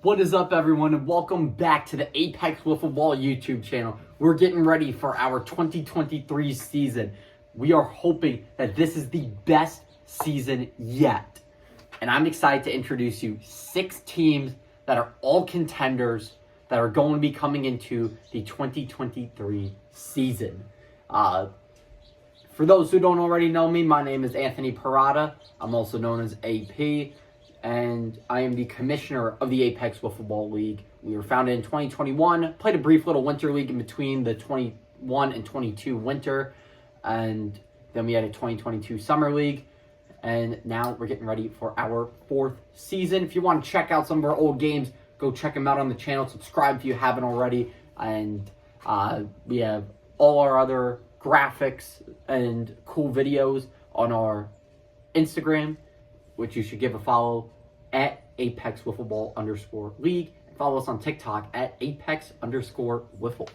What is up, everyone, and welcome back to the Apex Wiffle Ball YouTube channel. We're getting ready for our 2023 season. We are hoping that this is the best season yet. And I'm excited to introduce you 6 teams that are all contenders that are going to be coming into the 2023 season. For those who don't already know me, my name is Anthony Perrotta. I'm also known as AP. And I am the commissioner of the Apex Wiffle Ball League. We were founded in 2021, played a brief little winter league in between the 21 and 22 winter, and then we had a 2022 summer league, and now we're getting ready for our 4th season. If you want to check out some of our old games, go check them out on the channel. Subscribe if you haven't already, and we have all our other graphics and cool videos on our Instagram, which you should give a follow at Apex Wiffle Ball _league. And follow us on TikTok at Apex _Wiffle.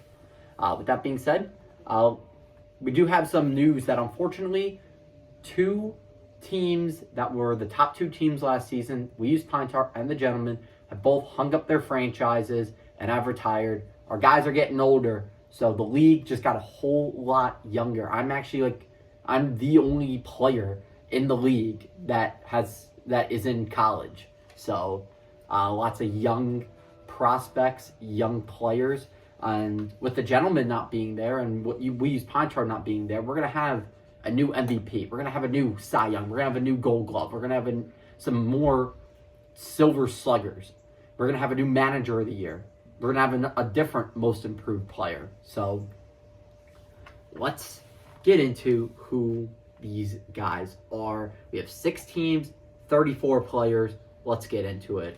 With that being said, we do have some news that unfortunately 2 teams that were the top 2 teams last season, We Use Pine Tar and the Gentlemen, have both hung up their franchises and have retired. Our guys are getting older, so the league just got a whole lot younger. I'm the only player in the league that is in college. So lots of young prospects, young players, and with the Gentlemen not being there and We Use Pine Tar not being there, we're gonna have a new MVP. We're gonna have a new Cy Young. We're gonna have a new Gold Glove. We're gonna have some more Silver Sluggers. We're gonna have a new Manager of the Year. We're gonna have a different Most Improved Player. So let's get into who these guys are. We have 6 teams, 34 players. Let's get into it.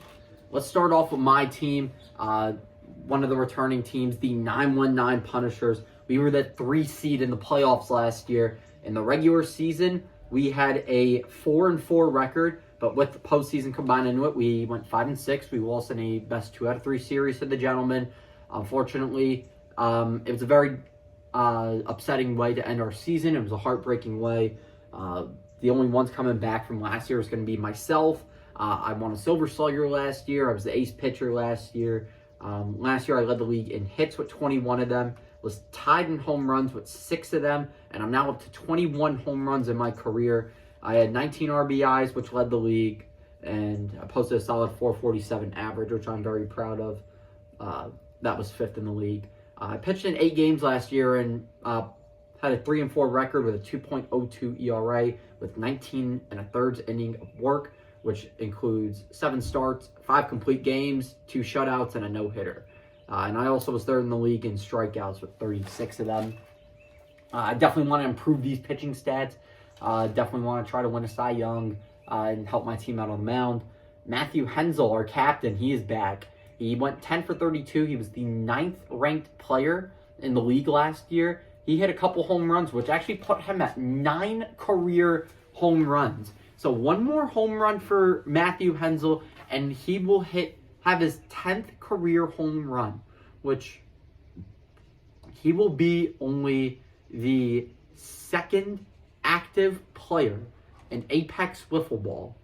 Let's start off with my team. One of the returning teams, the 919 Punishers. We were the 3 seed in the playoffs last year. In the regular season, we had a 4-4 record, but with the postseason combined into it, we went 5-6. We lost in a best 2 out of 3 series to the Gentlemen. Unfortunately, it was a very upsetting way to end our season. It was a heartbreaking way. The only ones coming back from last year is going to be myself. I won a Silver Slugger last year. I was the ace pitcher last year. Last year I led the league in hits with 21 of them, was tied in home runs with 6 of them, and I'm now up to 21 home runs in my career. I had 19 RBIs, which led the league, and I posted a solid 447 average, which I'm very proud of. That was 5th in the league. I pitched in 8 games last year and had a 3-4 record with a 2.02 ERA with 19 1/3 inning of work, which includes 7 starts, 5 complete games, 2 shutouts, and a no-hitter. And I also was 3rd in the league in strikeouts with 36 of them. I definitely want to improve these pitching stats. Definitely want to try to win a Cy Young and help my team out on the mound. Matthew Hensel, our captain, he is back. He went 10 for 32. He was the 9th ranked player in the league last year. He hit a couple home runs, which actually put him at 9 career home runs. So 1 more home run for Matthew Hensel, and he will have his 10th career home run, which he will be only the 2nd active player in Apex Wiffle Ball.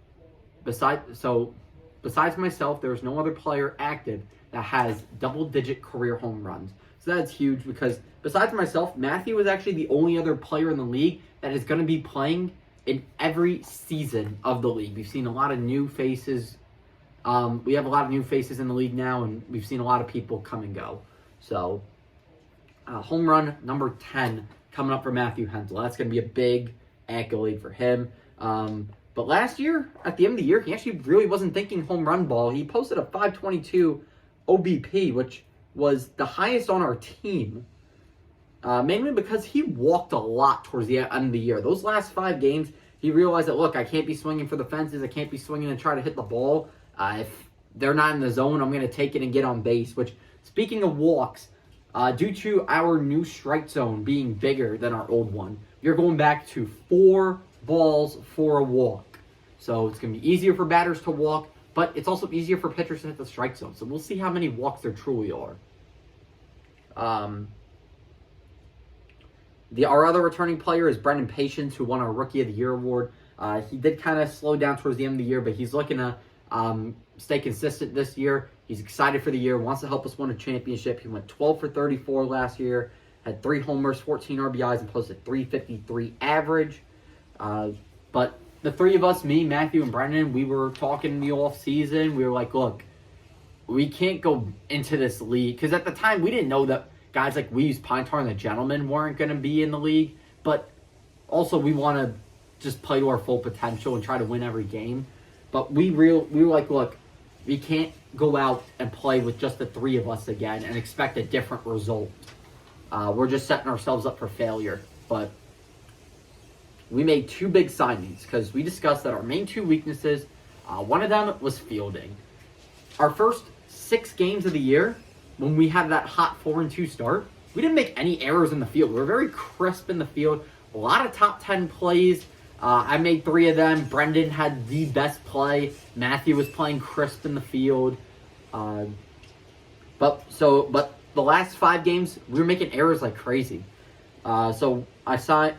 Besides myself, there's no other player active that has double-digit career home runs. So that's huge because besides myself, Matthew is actually the only other player in the league that is going to be playing in every season of the league. We've seen a lot of new faces. We have a lot of new faces in the league now, and we've seen a lot of people come and go. So, home run number 10 coming up for Matthew Hensel. That's going to be a big accolade for him. But last year, at the end of the year, he actually really wasn't thinking home run ball. He posted a 522 OBP, which was the highest on our team, mainly because he walked a lot towards the end of the year. Those last 5 games, he realized that, look, I can't be swinging for the fences. I can't be swinging and try to hit the ball. If they're not in the zone, I'm going to take it and get on base, which, speaking of walks, due to our new strike zone being bigger than our old one, you're going back to 4 balls for a walk. So it's going to be easier for batters to walk, but it's also easier for pitchers to hit the strike zone. So we'll see how many walks there truly are. Our other returning player is Brendan Patience, who won our Rookie of the Year award. He did kind of slow down towards the end of the year, but he's looking to stay consistent this year. He's excited for the year, wants to help us win a championship. He went 12 for 34 last year, had 3 homers, 14 RBIs, and posted 353 average. But the three of us, me, Matthew, and Brendan, we were talking in the off season. We were like, look, we can't go into this league. Because at the time, we didn't know that guys like Weaves, Pintar, and the Gentleman weren't going to be in the league. But also, we want to just play to our full potential and try to win every game. But we were like, look, we can't go out and play with just the three of us again and expect a different result. We're just setting ourselves up for failure. But we made 2 big signings because we discussed that our main 2 weaknesses, one of them was fielding. Our first 6 games of the year, when we had that hot 4-2 start, we didn't make any errors in the field. We were very crisp in the field. A lot of top 10 plays. I made 3 of them. Brendan had the best play. Matthew was playing crisp in the field. But the last 5 games, we were making errors like crazy. So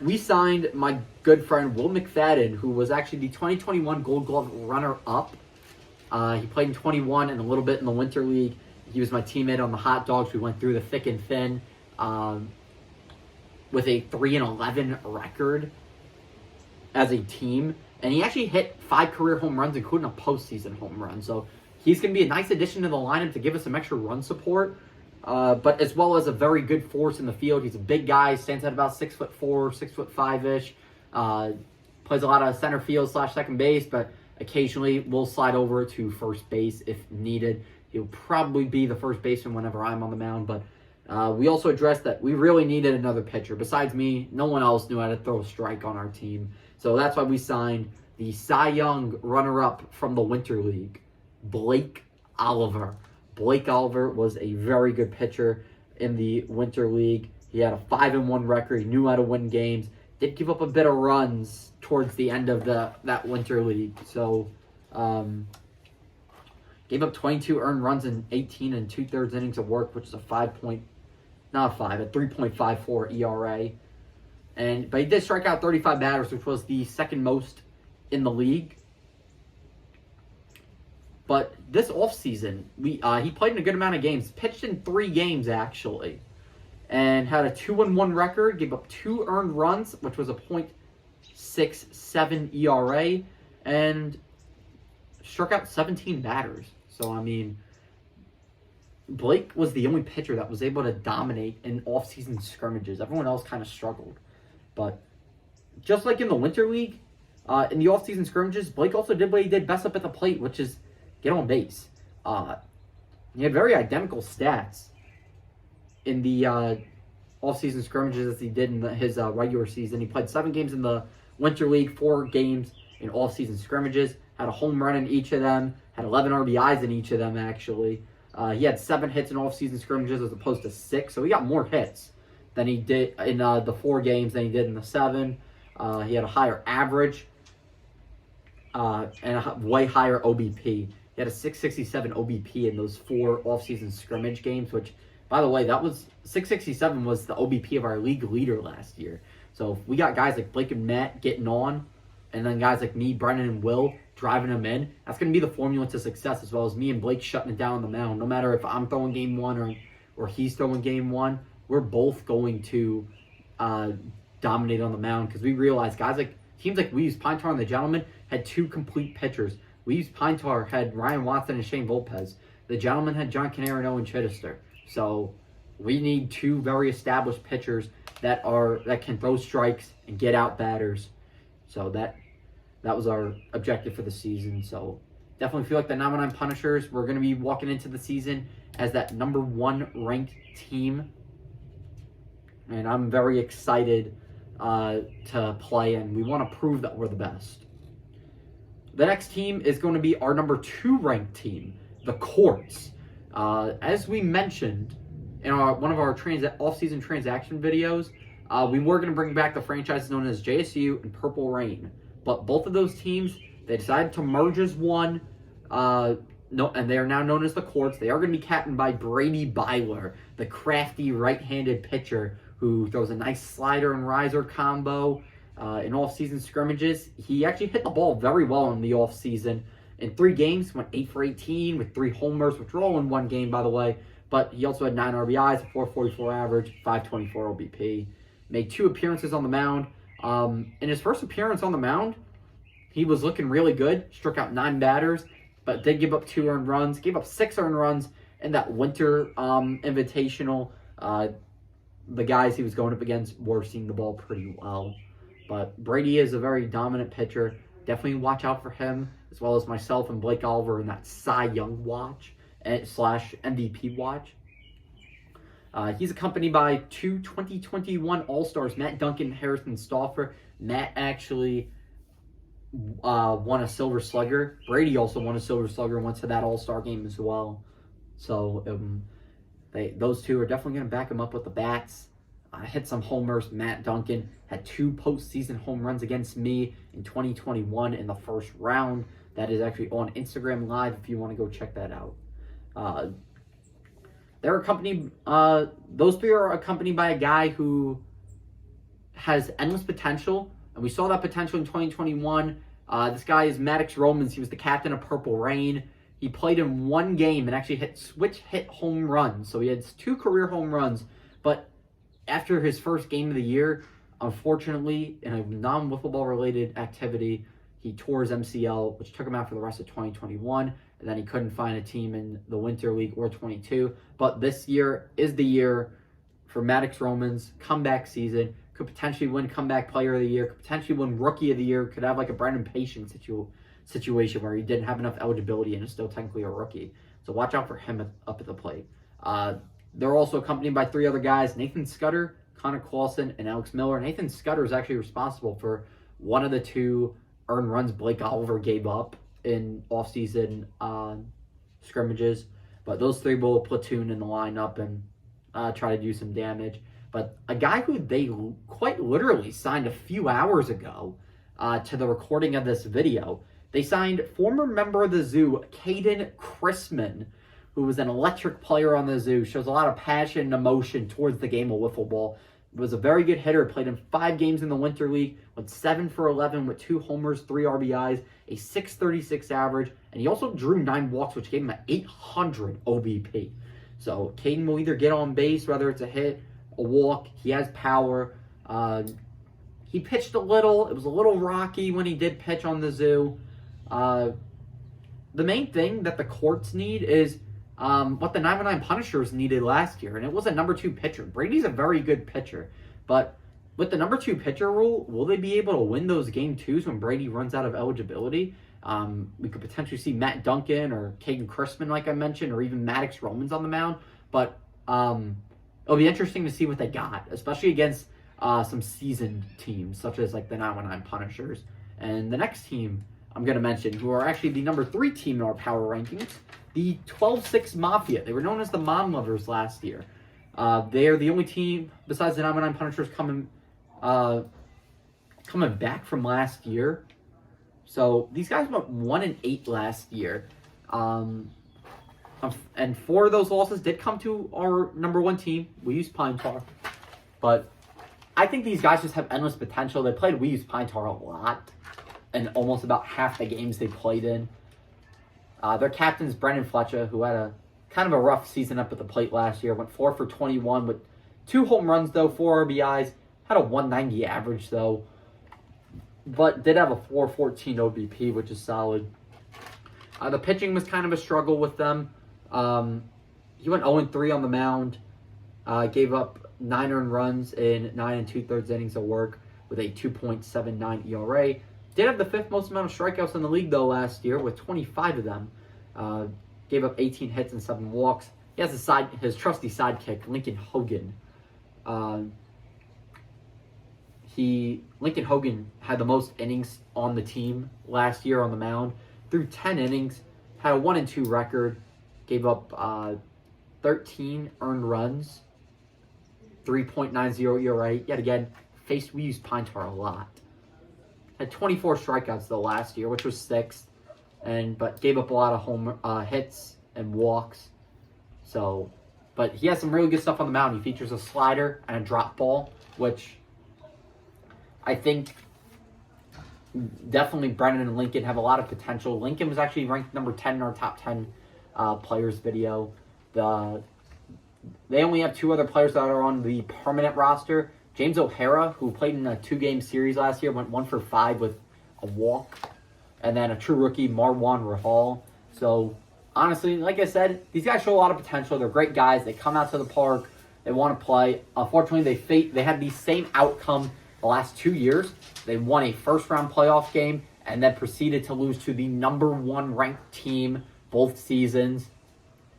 we signed my good friend Will McFadden, who was actually the 2021 Gold Glove runner-up. He played in 21 and a little bit in the Winter League. He was my teammate on the Hot Dogs. We went through the thick and thin with a 3-11 record as a team. And he actually hit 5 career home runs, including a postseason home run. So he's going to be a nice addition to the lineup to give us some extra run support. But as well as a very good force in the field. He's a big guy, stands at about 6'4", 6'5"-ish. Plays a lot of center field / second base, but occasionally will slide over to first base if needed. He'll probably be the first baseman whenever I'm on the mound. But we also addressed that we really needed another pitcher. Besides me, no one else knew how to throw a strike on our team. So that's why we signed the Cy Young runner-up from the Winter League, Blake Oliver. Blake Oliver was a very good pitcher in the Winter League. He had a 5-1 record. He knew how to win games. Did give up a bit of runs towards the end of that Winter League. So, gave up 22 earned runs in 18 and 2/3 innings of work, which is a 3.54 ERA. But he did strike out 35 batters, which was the second most in the league. But this offseason, he played in a good amount of games. Pitched in 3 games, actually. And had a 2-1 record. Gave up 2 earned runs, which was a .67 ERA. And struck out 17 batters. So, I mean, Blake was the only pitcher that was able to dominate in off-season scrimmages. Everyone else kind of struggled. But just like in the Winter League, in the off-season scrimmages, Blake also did what he did best up at the plate, which is get on base. He had very identical stats in the off-season scrimmages as he did in his regular season. He played 7 games in the Winter League, 4 games in off-season scrimmages. Had a home run in each of them. Had 11 RBIs in each of them, actually. He had 7 hits in off-season scrimmages as opposed to 6. So he got more hits than he did in the 4 games than he did in the 7. He had a higher average and a way higher OBP. He had a 667 OBP in those 4 off-season scrimmage games, which, by the way, that was 667 was the OBP of our league leader last year. So if we got guys like Blake and Matt getting on, and then guys like me, Brennan, and Will driving them in, that's going to be the formula to success, as well as me and Blake shutting it down on the mound. No matter if I'm throwing game 1 or he's throwing game 1, we're both going to dominate on the mound, because we realize teams like Weaves, Pintar, and the Gentleman had 2 complete pitchers. Weaves, Pintar had Ryan Watson and Shane Volpez. The Gentleman had John Canarino and Chittister. So we need 2 very established pitchers that can throw strikes and get out batters. So that was our objective for the season. So definitely feel like the 919 Punishers, we're going to be walking into the season as that number 1 ranked team. And I'm very excited to play, and we want to prove that we're the best. The next team is going to be our number 2 ranked team, the Courts. As we mentioned in one of our off-season transaction videos, we were going to bring back the franchises known as JSU and Purple Rain. But both of those teams, they decided to merge as one. And they are now known as the Courts. They are going to be captained by Brady Byler, the crafty right-handed pitcher who throws a nice slider and riser combo in off-season scrimmages. He actually hit the ball very well in the off-season. In 3 games, went 8 for 18 with 3 homers, which were all in 1 game, by the way. But he also had 9 RBIs, a 444 average, 524 OBP. Made 2 appearances on the mound. In his first appearance on the mound, he was looking really good. Struck out 9 batters, but did give up 2 earned runs. Gave up 6 earned runs in that winter invitational. The guys he was going up against were seeing the ball pretty well. But Brady is a very dominant pitcher. Definitely watch out for him, as well as myself and Blake Oliver in that Cy Young watch / MVP watch. He's accompanied by 2 2021 All-Stars, Matt Duncan and Harrison Stauffer. Matt actually won a Silver Slugger. Brady also won a Silver Slugger and went to that All-Star game as well. So those two are definitely going to back him up with the bats. Hit some homers. Matt Duncan had 2 postseason home runs against me in 2021 in the first round. That is actually on Instagram Live if you want to go check that out. They're accompanied, those 3 are accompanied by a guy who has endless potential, and we saw that potential in 2021. This guy is Maddox Romans. He was the captain of Purple Rain. He played in 1 game and actually hit home runs. So he had 2 career home runs, but after his first game of the year, unfortunately, in a non-wiffle ball related activity, he tore his MCL, which took him out for the rest of 2021, and then he couldn't find a team in the Winter League or 22. But this year is the year for Maddox Romans, comeback season, could potentially win Comeback Player of the Year, could potentially win Rookie of the Year, could have like a Brendan Patient situation where he didn't have enough eligibility and is still technically a rookie. So watch out for him up at the plate. They're also accompanied by 3 other guys, Nathan Scudder, Connor Clausen, and Alex Miller. Nathan Scudder is actually responsible for one of the 2 earned runs Blake Oliver gave up in offseason scrimmages. But those 3 will platoon in the lineup and try to do some damage. But a guy who they quite literally signed a few hours ago to the recording of this video, they signed former member of the Zoo, Caden Chrisman, who was an electric player on the Zoo, shows a lot of passion and emotion towards the game of wiffle ball. Was a very good hitter, played in 5 games in the Winter League, went 7 for 11 with 2 homers, 3 RBIs, a 636 average, and he also drew 9 walks, which gave him an 800 OBP. So Caden will either get on base, whether it's a hit, a walk. He has power. He pitched a little. It was a little rocky when he did pitch on the Zoo. The main thing that the courts need is what the 919 Punishers needed last year, and it was a number 2 pitcher. Brady's a very good pitcher, but with the number 2 pitcher rule, will they be able to win those game 2s when Brady runs out of eligibility? We could potentially see Matt Duncan or Caden Chrisman, like I mentioned, or even Maddox Romans on the mound, but it'll be interesting to see what they got, especially against some seasoned teams, such as like the 919 Punishers. And the next team I'm going to mention, who are actually the number 3 team in our power rankings, the 12-6 Mafia. They were known as the Mom Lovers last year. They are the only team, besides the 919 Punishers, coming back from last year. So these guys went 1-8 last year. And 4 of those losses did come to our number 1 team. We used Pine Tar. But I think these guys just have endless potential. They played We Use Pine Tar a lot, and almost about half the games they played in. Their captain's Brendan Fletcher, who had a kind of a rough season up at the plate last year. Went 4 for 21 with 2 home runs, though, 4 RBIs. Had a 190 average, though. But did have a 414 OBP, which is solid. The pitching was kind of a struggle with them. He went 0-3 on the mound. Gave up 9 earned runs in 9 2/3 innings of work with a 2.79 ERA. Did have the 5th most amount of strikeouts in the league, though, last year with 25 of them. Gave up 18 hits and 7 walks. He has his trusty sidekick, Lincoln Hogan. Lincoln Hogan had the most innings on the team last year on the mound. Through 10 innings, had a 1-2 record, gave up 13 earned runs, 3.90 ERA. Yet again, we used Pine Tar a lot. Had 24 strikeouts though last year, which was 6th, but gave up a lot of home hits and walks. So, but he has some really good stuff on the mound. He features a slider and a drop ball, which I think definitely Brennan and Lincoln have a lot of potential. Lincoln was actually ranked number 10 in our top 10 players video. They only have 2 other players that are on the permanent roster. James O'Hara, who played in a 2-game series last year, went 1 for 5 with a walk. And then a true rookie, Marwan Rahal. So, honestly, like I said, these guys show a lot of potential. They're great guys. They come out to the park. They want to play. Unfortunately, they had the same outcome the last 2 years. They won a first-round playoff game and then proceeded to lose to the number 1 ranked team both seasons.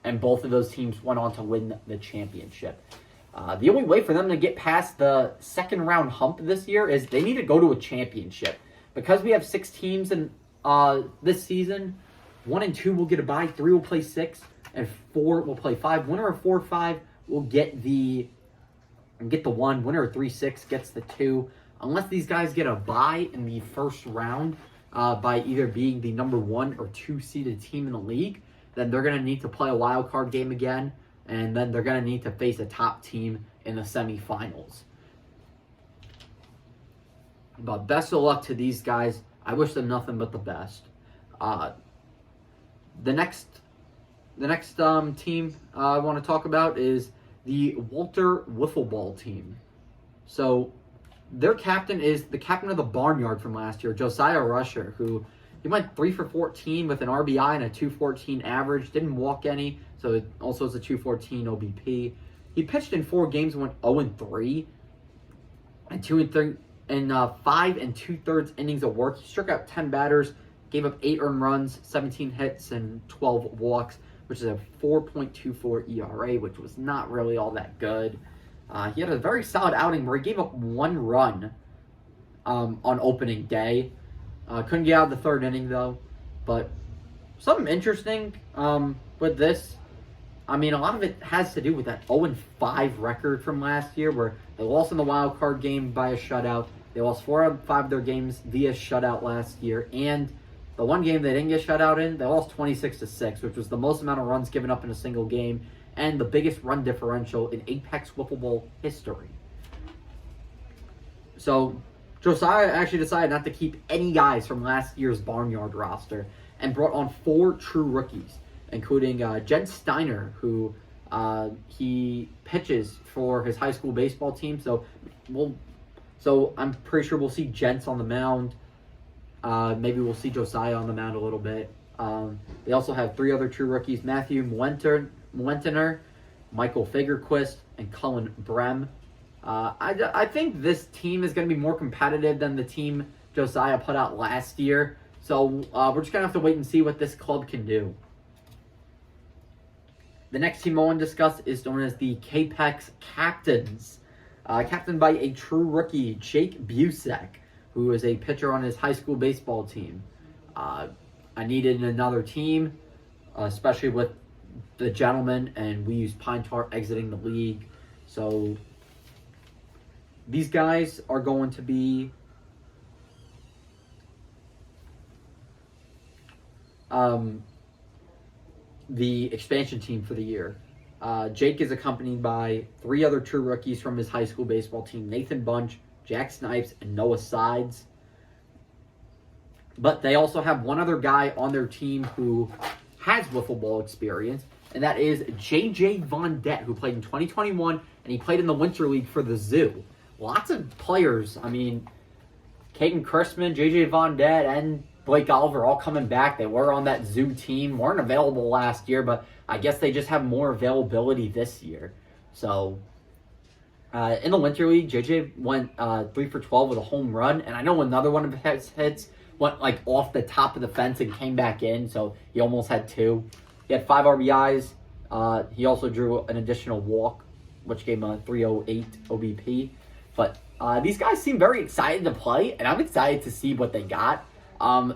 And both of those teams went on to win the championship. The only way for them to get past the second-round hump this year is they need to go to a championship. Because we have 6 teams in this season, 1 and 2 will get a bye, 3 will play 6, and 4 will play 5. Winner of 4-5 will get the 1. Winner of 3-6 gets the 2. Unless these guys get a bye in the first round by either being the number 1 or 2 seeded team in the league, then they're going to need to play a wild card game again, and then they're going to need to face a top team in the semifinals. But best of luck to these guys. I wish them nothing but the best. The next team I want to talk about is the Walter Wiffle Ball team. So their captain is the captain of the Barnyard from last year, Josiah Rusher, who he went 3 for 14 with an RBI and a 214 average. Didn't walk any, so it also is a 214 OBP. He pitched in 4 games and went 0-3 and 2-3 in 5 2/3 innings of work. He struck out 10 batters, gave up 8 earned runs, 17 hits, and 12 walks, which is a 4.24 ERA, which was not really all that good. He had a very solid outing where he gave up 1 run on opening day. Couldn't get out of the 3rd inning, though. But something interesting with this, I mean, a lot of it has to do with that 0-5 record from last year where they lost in the wild card game by a shutout. They lost 4 out of 5 of their games via shutout last year. And the one game they didn't get shut out in, they lost 26-6, which was the most amount of runs given up in a single game and the biggest run differential in Apex Wiffle Ball history. So Josiah actually decided not to keep any guys from last year's Barnyard roster and brought on 4 true rookies, including Jen Steiner, who he pitches for his high school baseball team. So I'm pretty sure we'll see Jents on the mound. Maybe we'll see Josiah on the mound a little bit. They also have 3 other true rookies, Matthew Muentiner, Michael Fagerquist, and Cullen Brem. I think this team is going to be more competitive than the team Josiah put out last year. So we're just going to have to wait and see what this club can do. The next team I want to discuss is known as the Capex Captains. Captained by a true rookie, Jake Busek, who is a pitcher on his high school baseball team. I needed another team, especially with the gentleman, and we used Pine Tar exiting the league. So these guys are going to be the expansion team for the year. Jake is accompanied by 3 other true rookies from his high school baseball team, Nathan Bunch, Jack Snipes, and Noah Sides. But they also have one other guy on their team who has wiffle ball experience, and that is J.J. Von Dett, who played in 2021, and he played in the Winter League for the Zoo. Lots of players. I mean, Caden Christman, J.J. Von Dett, and Blake Oliver all coming back. They were on that Zoo team, weren't available last year, but I guess they just have more availability this year. So, in the Winter League, JJ went 3 for 12 with a home run, and I know another one of his hits went like off the top of the fence and came back in, so he almost had 2. He had 5 RBIs. He also drew an additional walk, which gave him a 308 OBP. But these guys seem very excited to play, and I'm excited to see what they got.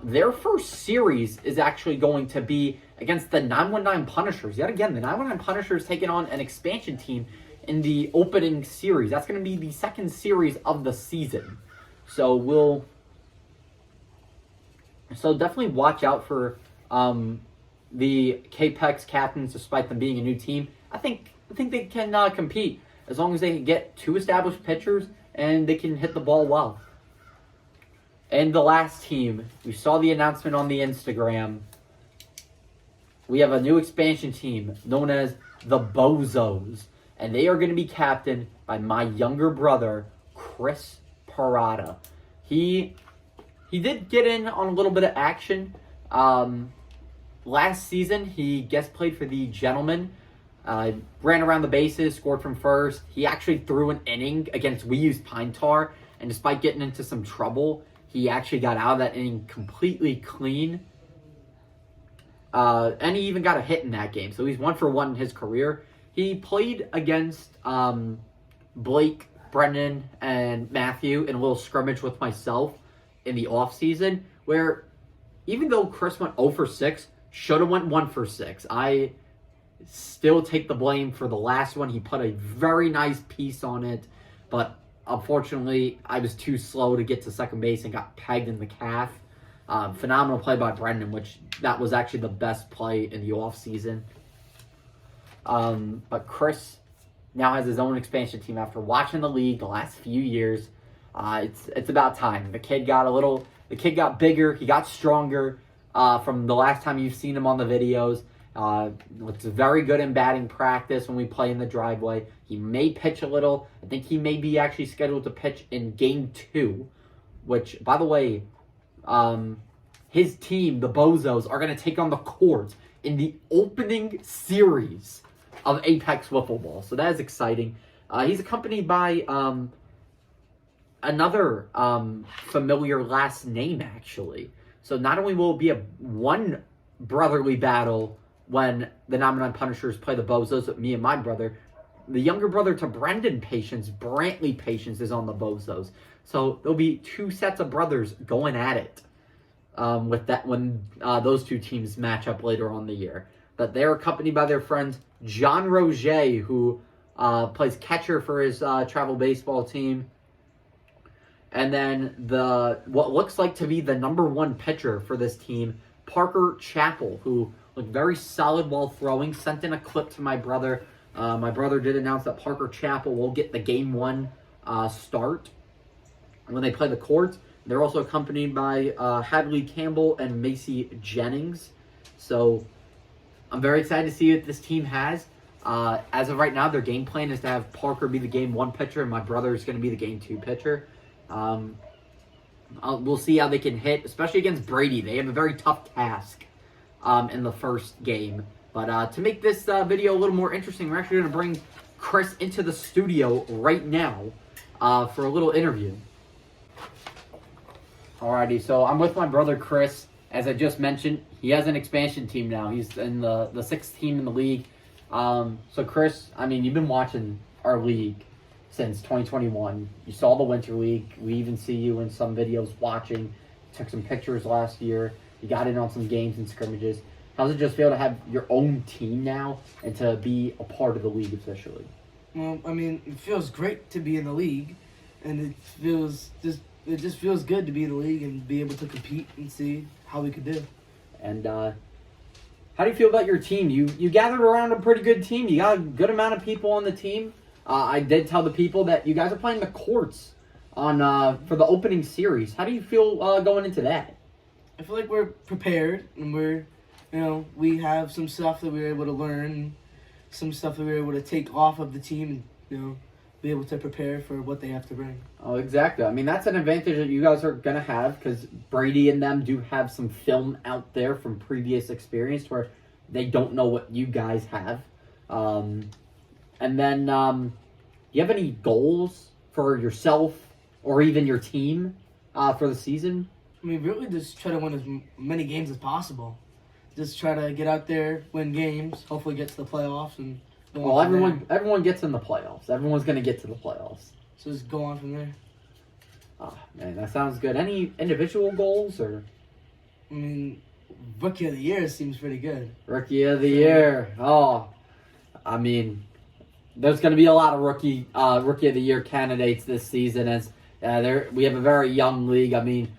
Their first series is actually going to be against the 919 Punishers. Yet again, the 919 Punishers taking on an expansion team in the opening series. That's going to be the second series of the season. So definitely watch out for the Capex Captains, despite them being a new team. I think they can compete as long as they get 2 established pitchers and they can hit the ball well. And the last team, we saw the announcement on the Instagram. We have a new expansion team known as the Bozos. And they are going to be captained by my younger brother, Chris Perrotta. He did get in on a little bit of action. Last season, he guest played for the Gentlemen. Ran around the bases, scored from first. He actually threw an inning against We Use Pine Tar. And despite getting into some trouble, he actually got out of that inning completely clean. And he even got a hit in that game. So he's 1 for 1 in his career. He played against Blake, Brendan, and Matthew in a little scrimmage with myself in the offseason, where even though Chris went 0 for 6, should have went 1 for 6. I still take the blame for the last one. He put a very nice piece on it, but unfortunately, I was too slow to get to second base and got pegged in the calf. Phenomenal play by Brendan, which that was actually the best play in the offseason. But Chris now has his own expansion team after watching the league the last few years. It's about time. The kid got bigger. He got stronger from the last time you've seen him on the videos. Looks very good in batting practice when we play in the driveway. He may pitch a little. I think he may be actually scheduled to pitch in Game 2, which, by the way, his team, the Bozos, are going to take on the Court in the opening series of Apex Wiffle Ball. So that is exciting. He's accompanied by another familiar last name, actually. So not only will it be one brotherly battle when the Nominee Punishers play the Bozos with me and my brother, the younger brother to Brendan Patience, Brantley Patience, is on the Bozos. So there'll be 2 sets of brothers going at it with that when those 2 teams match up later on in the year. But they're accompanied by their friend John Roget, who plays catcher for his travel baseball team. And then what looks like to be the number 1 pitcher for this team, Parker Chappell, who looked very solid while throwing. Sent in a clip to my brother. My brother did announce that Parker Chappell will get the Game 1 start when they play the Court. They're also accompanied by Hadley Campbell and Macy Jennings. So I'm very excited to see what this team has. As of right now, their game plan is to have Parker be the Game 1 pitcher and my brother is going to be the Game 2 pitcher. We'll see how they can hit, especially against Brady. They have a very tough task in the first game. But to make this video a little more interesting, we're actually going to bring Chris into the studio right now for a little interview. Alrighty, so I'm with my brother Chris. As I just mentioned, he has an expansion team now. He's in the 6th team in the league. So Chris, I mean, you've been watching our league since 2021. You saw the Winter League. We even see you in some videos watching. Took some pictures last year. You got in on some games and scrimmages. How does it just feel to have your own team now and to be a part of the league officially? Well, I mean, it feels great to be in the league, and it just feels good to be in the league and be able to compete and see how we could do. And how do you feel about your team? You gathered around a pretty good team. You got a good amount of people on the team. I did tell the people that you guys are playing the Courts on for the opening series. How do you feel going into that? I feel like we're prepared, and we have some stuff that we were able to learn, some stuff that we were able to take off of the team, and be able to prepare for what they have to bring. Oh, exactly. I mean, that's an advantage that you guys are going to have because Brady and them do have some film out there from previous experience where they don't know what you guys have. And then, do you have any goals for yourself or even your team for the season? I mean, really just try to win as many games as possible. Just try to get out there, win games, hopefully get to the playoffs. And well, everyone gets in the playoffs. Everyone's going to get to the playoffs. So just go on from there. Oh, man, that sounds good. Any individual goals? Or? I mean, Rookie of the Year seems pretty good. Rookie of the Year. Oh, I mean, there's going to be a lot of Rookie of the Year candidates this season as we have a very young league. I mean,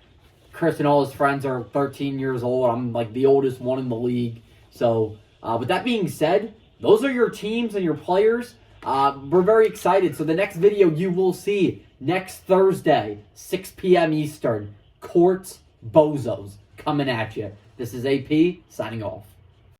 Chris and all his friends are 13 years old. I'm like the oldest one in the league. So, with that being said, those are your teams and your players. We're very excited. So the next video you will see next Thursday, 6 p.m. Eastern, courts bozos coming at you. This is AP signing off.